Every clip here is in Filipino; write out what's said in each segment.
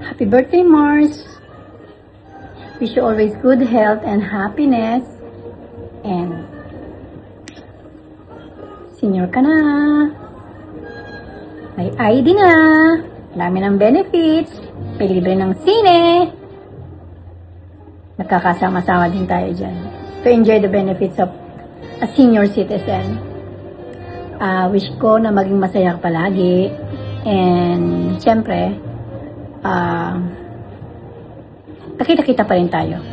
Happy birthday, Mars! Wish you always good health and happiness. And senior ka na. May ID na. Dami ng benefits. May libre ng sine. Magkakasama-sama din tayo dyan to enjoy the benefits of a senior citizen. Wish ko na maging masaya ka palagi. And syempre, nakita-kita pa rin tayo.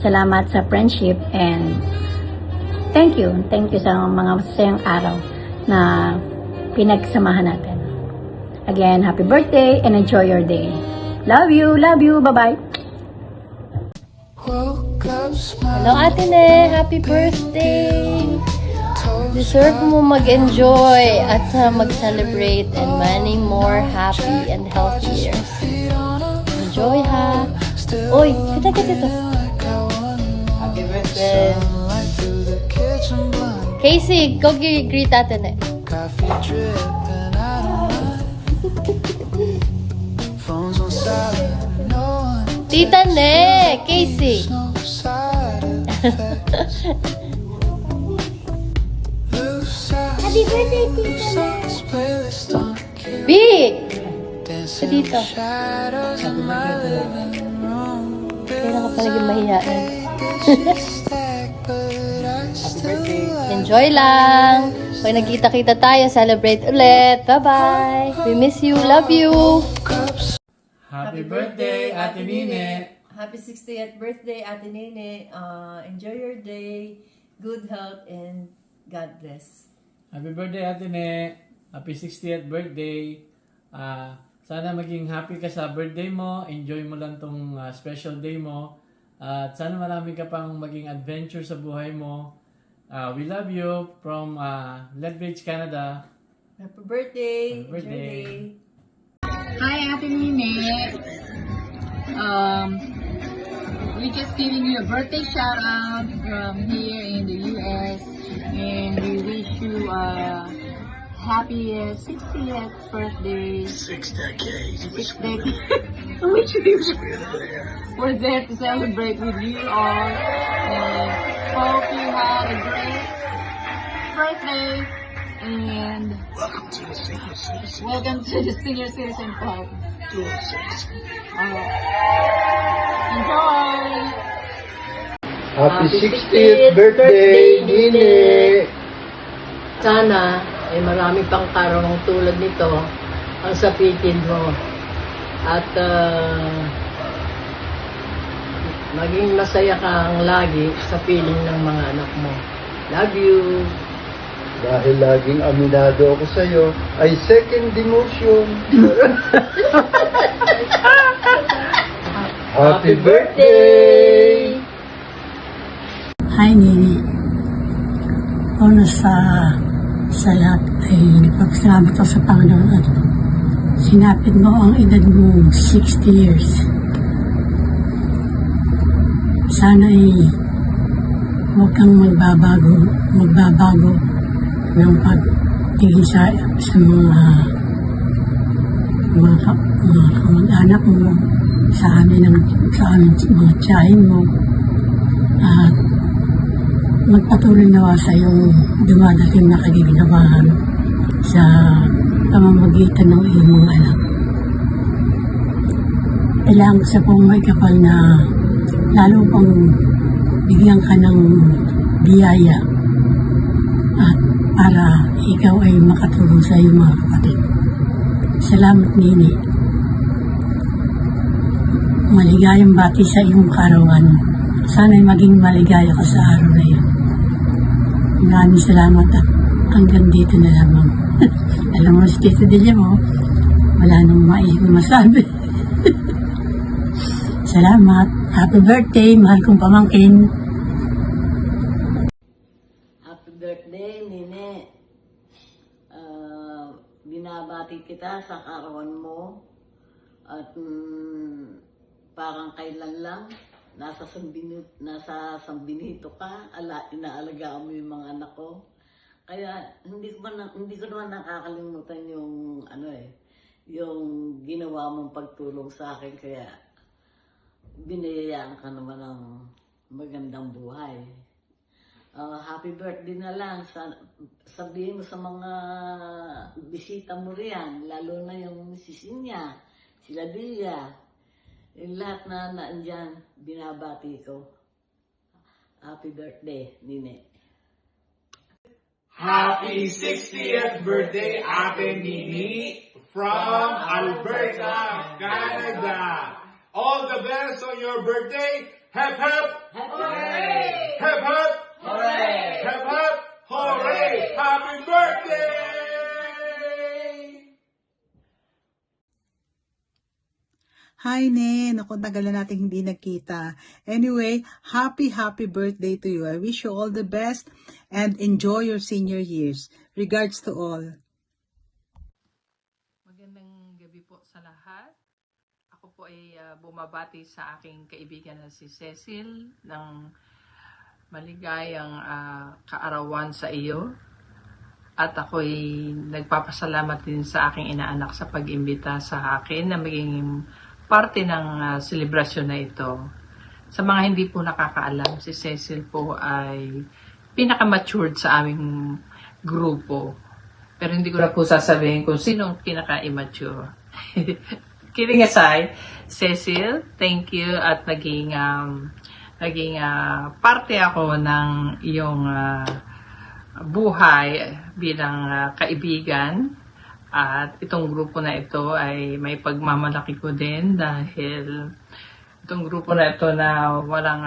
Salamat sa friendship and thank you sa mga masasayang araw na pinagsamahan natin. Again, happy birthday and enjoy your day. Love you, bye-bye. Hello Ate Ne, happy birthday! Deserve mo mag-enjoy at mag-celebrate and many more happy and healthy years. Enjoy ha! Uy, kita. Happy birthday! Casey, go greet Ate Ne. Tita Ne, Casey. Happy birthday, Tita Ne. Big! Sa dito. Kailan ka pa naging mahihain? Enjoy lang! Pag nagkita-kita tayo, celebrate ulit. Bye-bye! We miss you, love you! Happy birthday, Ate Nine! Happy 60th birthday, Ate Nene. Enjoy your day. Good health and God bless. Happy birthday, Ate Ne! Happy 60th birthday! Sana maging happy ka sa birthday mo. Enjoy mo lang tong special day mo. At sana marami ka pang maging adventure sa buhay mo. We love you from Lethbridge, Canada. Happy birthday. Happy birthday. Enjoy your day. Hi, Ate Nene. We're just giving you a birthday shout out from here in the US, and we wish you a happy 60th birthday. 6 decades. 6 decades. Which we're there to celebrate with you all, and hope you had a great birthday. And Welcome to the senior citizen. welcome to the Senior Citizen Club. Dual citizen. Enjoy! Happy 60th birthday, Nine! Sana ay marami pang karong tulad nito ang sapitin mo. At maging masaya kang lagi sa piling ng mga anak mo. Love you! Dahil laging aminado ako sa'yo, ay second demotion. Happy birthday! Hi, Nini. Una sa lahat ay nagpapasalamat ako sa Panginoon at sinapit mo ang edad mo 60 years. Sana ay huwag kang magbabago ng pagtingin sa mga kamag-anak mo, sa amin mga tiyahin mo, at magpatuloy nawa sa iyong dumadating na kagiginawahan sa pamamagitan ng iyong mga anak. Kailangan ko sa pong may kapal na lalo pang bigyan ka ng biyaya at para ikaw ay makatulong sa iyong mga kapatid. Salamat, Nini. Maligayang bati sa iyong karawan. Sana'y maging maligaya ka sa araw na iyon. Maraming salamat at hanggang dito na lamang. Alam mo, si Tito Delia mo, wala nang masabi. Salamat. Happy birthday, mahal kong pamangkin. Happy birthday, Nene. Binabati kita sa karawan mo. At parang kailan lang, nasa Sambinito ka, inaalagaan mo yung mga anak ko. Kaya hindi ko naman nakakalimutan yung yung ginawa mong pagtulong sa akin, kaya binayayaan ka naman ng magandang buhay. Happy birthday na lang. Sabihin mo sa mga bisita mo riyan, lalo na yung Sisinya, sila Dilla, yung lahat na naandyan, binabati ko. Happy birthday, Nine. Happy 60th birthday, Ate Nini, from Alberta, Canada. All the best on your birthday. Hep hep! Hooray! Hep hep! Hooray! Hep hep! Hooray! Happy birthday! Hi, Nen. Ako, tagal na natin hindi nagkita. Anyway, happy birthday to you. I wish you all the best and enjoy your senior years. Regards to all. Magandang gabi po sa lahat. Ako po ay bumabati sa aking kaibigan na si Cecil ng maligayang kaarawan sa iyo. At ako ay nagpapasalamat din sa aking inaanak sa pag-imbita sa akin na maging parte ng selebrasyon na ito. Sa mga hindi po nakakaalam, si Cecil po ay pinaka-matured sa aming grupo. Pero hindi ko na po sasabihin kung sino ang pinaka-immature. Kidding aside, Cecil, thank you at naging parte ako ng iyong buhay bilang kaibigan. At itong grupo na ito ay may pagmamalaki ko din dahil itong grupo na ito na walang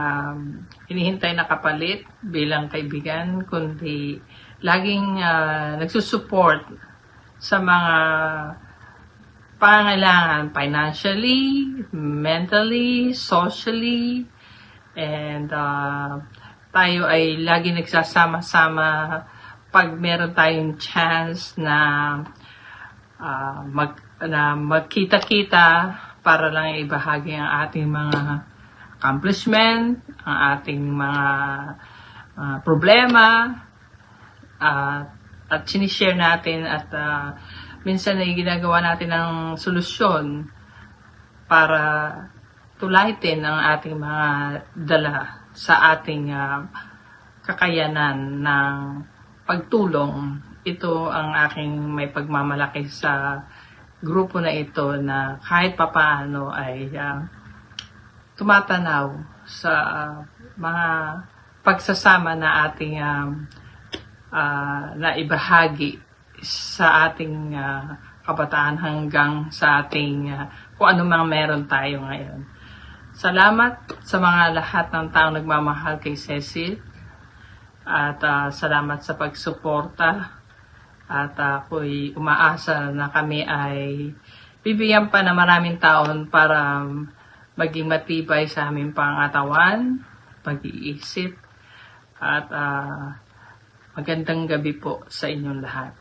hinihintay na kapalit bilang kaibigan, kundi laging nagsusupport sa mga pangangailangan financially, mentally, socially, and tayo ay lagi nagsasama-sama pag meron tayong chance na magkita-kita para lang ibahagi ang ating mga accomplishment, ang ating mga problema, at sinishare natin at minsan ay ginagawa natin ng solusyon para tulahitin ang ating mga dala sa ating kakayanan ng pagtulong. Ito ang aking may pagmamalaki sa grupo na ito na kahit papaano ay tumatanaw sa mga pagsasama na ating na ibahagi sa ating kabataan hanggang sa ating kung ano mang meron tayo ngayon. Salamat sa mga lahat ng taong nagmamahal kay Cecil at salamat sa pagsuporta. At ako'y umaasa na kami ay bibigyan pa na maraming taon para maging matibay sa aming pangatawan, pag-iisip, at magandang gabi po sa inyong lahat.